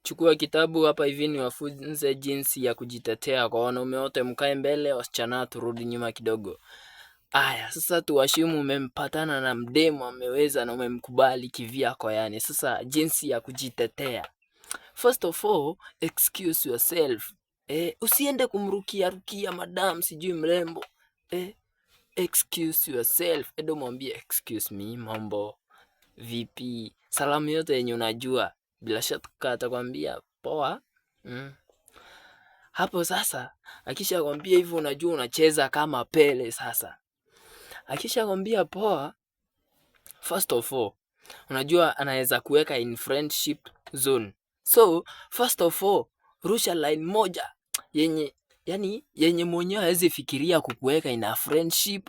chukua kitabu hapa hivi niwafunze jinsi ya kujitetea kwa wanaume wote. Mkae mbele, wasichana turudi nyuma kidogo. Aya, sasa tuwashimu umempatana na mdemu ameweza na umemkubali kivyako yani. Sasa jinsi ya kujitetea. First of all, excuse yourself. Usiende kumrukia madam sijui mrembo. Excuse yourself. Edo mwambie excuse me, mambo vipi. Salamu yote yenye unajua. Bila shaka atakwambia poa. Hapo sasa akisha kwambia hivyo unajua unacheza kama Pele sasa. Akisha kwambia poa, first of all, unajua anaweza kuweka in friendship zone. So, first of all, rusha line moja yenye mwenyewe hawezi fikiria kukuweka in a friendship.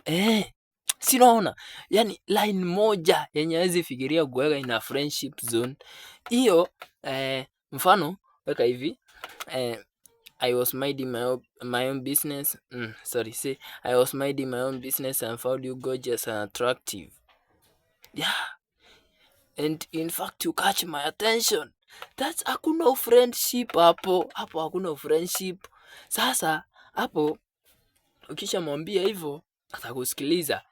Sinaona. Yani line moja yenye hawezi fikiria kukuweka in a friendship zone. Hiyo mfano weka hivi. I was minding my own business. I was minding my own business and found you gorgeous and attractive. Yeah. And in fact you catch my attention. That's hakuna friendship hapo. Hapo hakuna friendship. Sasa hapo ukishamwambia hivyo atakusikiliza.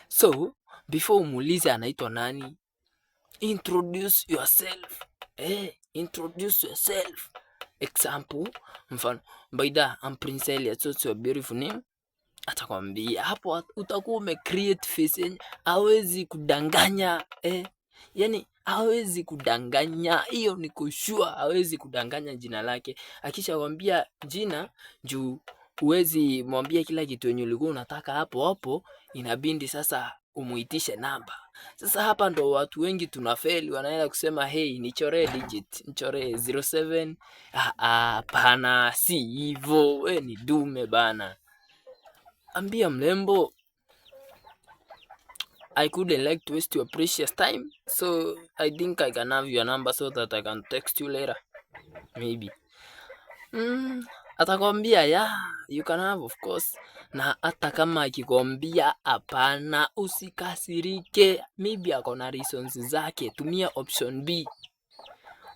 So before umuulize anaitwa nani, introduce yourself. Introduce yourself. Example, mfano, Baida, I'm Prince Elliot, so it's your beautiful name. Atakwambia hapo utakuwa umecreate face, hawezi kudanganya. Yani hawezi kudanganya, hiyo ni kushua, hawezi kudanganya jina lake. Akisha kwambia jina juu uwezi mwambia kila kitu yenye ulikuwa unataka hapo, inabindi sasa umuitishe namba. Sasa hapa ndo watu wengi tunafeli, wanaenda kusema hey nichore digit, nichore 07. Hapana, si hivyo, we ni dume bana. Ambia mlembo, I couldn't like to waste your precious time, so I think I can have your number so that I can text you later. Maybe. Atakwambia you can have of course. Na hata kama akikwambia hapana, usikasirike. Maybe akona reasons zake. Tumia option B.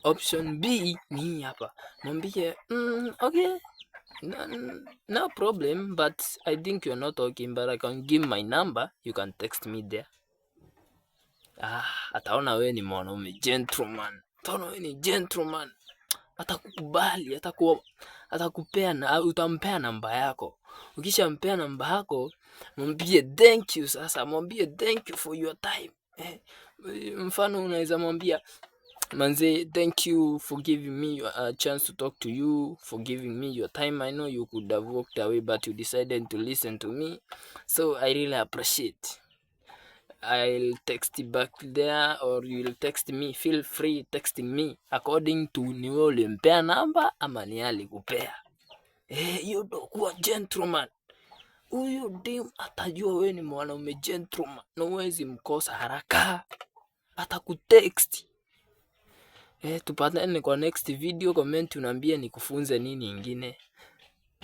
Option B ni hapa. Mwambie okay. No problem, but I think you're not talking, but I can give my number. You can text me there. Ataona wewe ni mwanaume gentleman. Ataona wewe ni gentleman. Atakukubali, atakupea na utampea namba yako. Ukishampea namba yako, mwambie thank you sasa, mwambie thank you for your time. Mfano unaweza mwambia manze, thank you for giving me a chance to talk to you, for giving me your time. I know you could have walked away but you decided to listen to me. So I really appreciate. I'll text you back there or you'll text me. Feel free texting me according to ni wewe ulimpea namba ama ni alikupea. You ndo kuwa gentleman. Huyo dem atajua wewe ni mwanaume gentleman. Na huwezi mkosa haraka. Atakutext. Tupatane kwa next video. Comment uniambie nikufunze nini ingine.